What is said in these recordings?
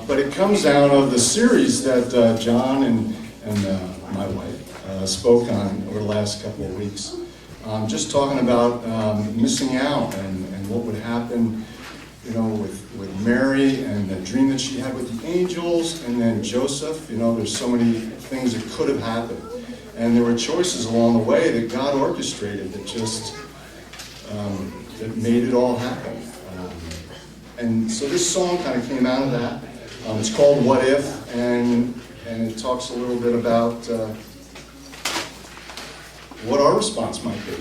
But it comes out of the series that John and my wife spoke on over the last couple of weeks. Just talking about missing out and what would happen, you know, with Mary and the dream that she had with the angels, and then Joseph. You know, there's so many things that could have happened. And there were choices along the way that God orchestrated that just, that made it all happen. And so this song kind of came out of that. It's called What If, and it talks a little bit about what our response might be.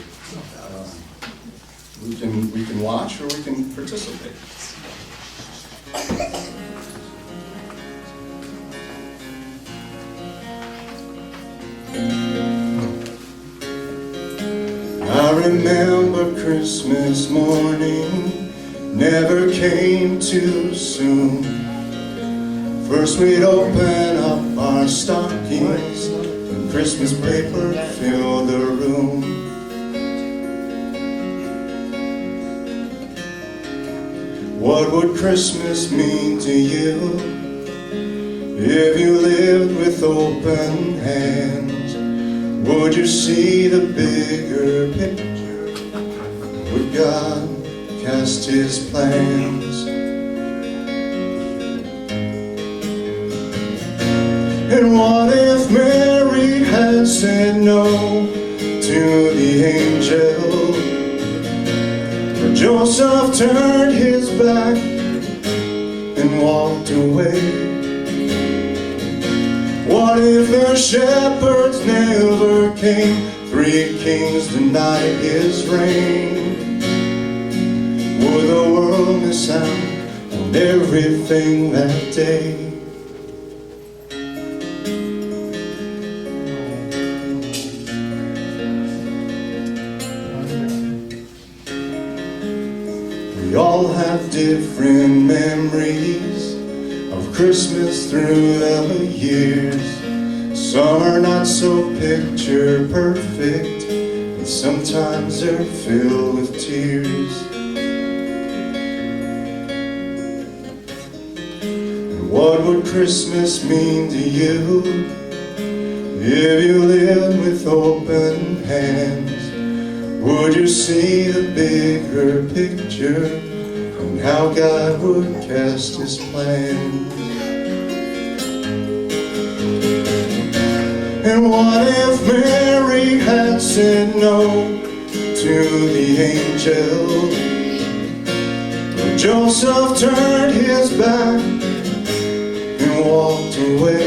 We can watch or we can participate. I remember Christmas morning never came too soon. First we'd open up our stockings and Christmas paper filled the room. What would Christmas mean to you if you lived with open hands? Would you see the bigger picture? Would God cast His plans? And what if Mary had said no to the angel? Or Joseph turned his back and walked away? What if the shepherds never came? 3 kings denied His reign. Would the world miss out on everything that day? We all have different memories of Christmas through the years. Some are not so picture perfect, and sometimes they're filled with tears. And what would Christmas mean to you if you lived with open hands? Would you see the bigger picture and how God would cast His plans? And what if Mary had said no to the angel? Or Joseph turned his back and walked away?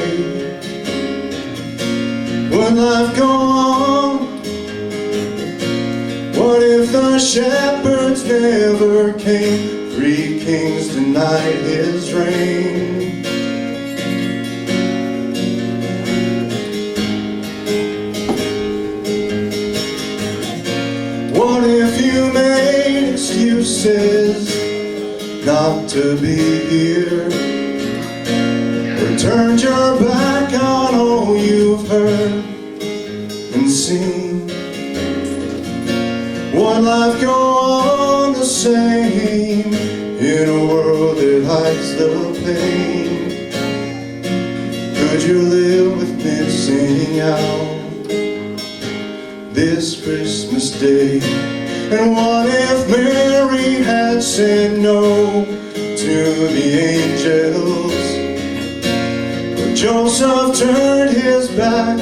Would life go on? What if the shepherds never came? 3 kings denied His reign. What if you made excuses not to be here? Or turned your back on all you've heard and seen? Would life go on the same in a world that hides the pain? Could you live with missing out this Christmas day? And what if Mary had said no to the angels? Or Joseph turned his back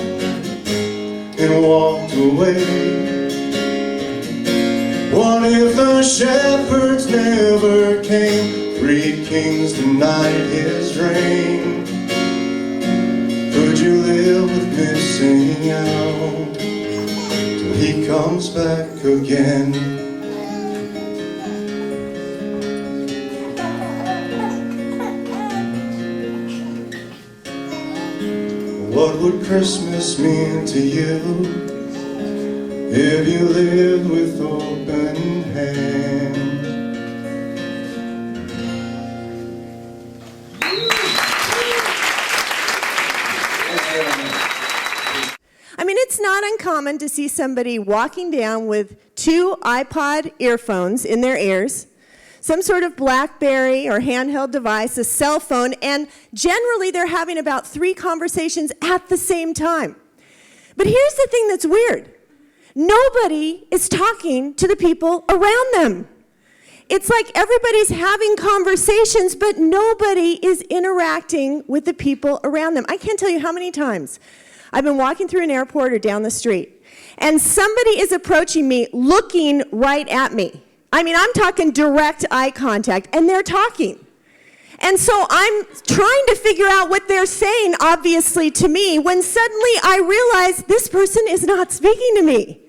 and walked away? What if the shepherds never came? 3 kings denied His reign. Could you live with missing out till He comes back again? What would Christmas mean to you if you lived with open hands? I mean, it's not uncommon to see somebody walking down with 2 iPod earphones in their ears, some sort of BlackBerry or handheld device, a cell phone, and generally they're having about 3 conversations at the same time. But here's the thing that's weird. Nobody is talking to the people around them. It's like everybody's having conversations, but nobody is interacting with the people around them. I can't tell you how many times I've been walking through an airport or down the street, and somebody is approaching me, looking right at me. I mean, I'm talking direct eye contact, and they're talking. And so I'm trying to figure out what they're saying, obviously, to me, when suddenly I realize this person is not speaking to me.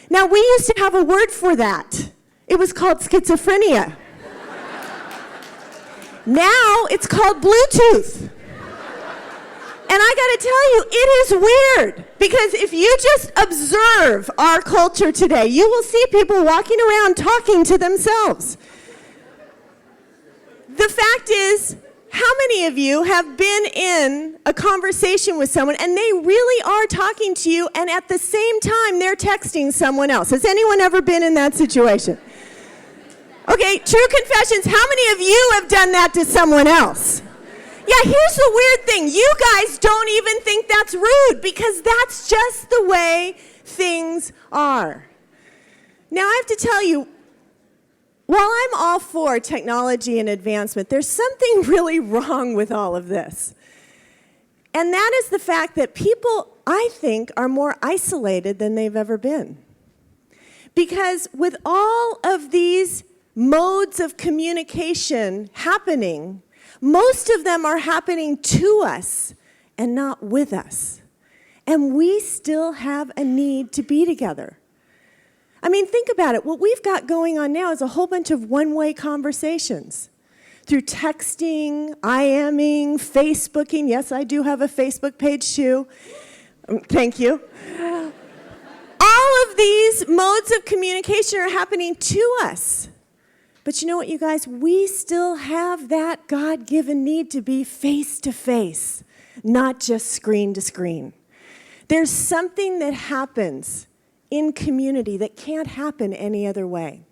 Now, we used to have a word for that. It was called schizophrenia. Now it's called Bluetooth. And I gotta tell you, it is weird, because if you just observe our culture today, you will see people walking around talking to themselves. The fact is, how many of you have been in a conversation with someone and they really are talking to you, and at the same time they're texting someone else? Has anyone ever been in that situation? Okay, true confessions, how many of you have done that to someone else? Yeah, here's the weird thing. You guys don't even think that's rude, because that's just the way things are. Now, I have to tell you, while I'm all for technology and advancement, there's something really wrong with all of this. And that is the fact that people, I think, are more isolated than they've ever been. Because with all of these modes of communication happening, most of them are happening to us and not with us. And we still have a need to be together. I mean, think about it. What we've got going on now is a whole bunch of one-way conversations through texting, IMing, Facebooking. Yes, I do have a Facebook page too. Thank you. All of these modes of communication are happening to us. But you know what, you guys? We still have that God-given need to be face-to-face, not just screen-to-screen. There's something that happens in community that can't happen any other way.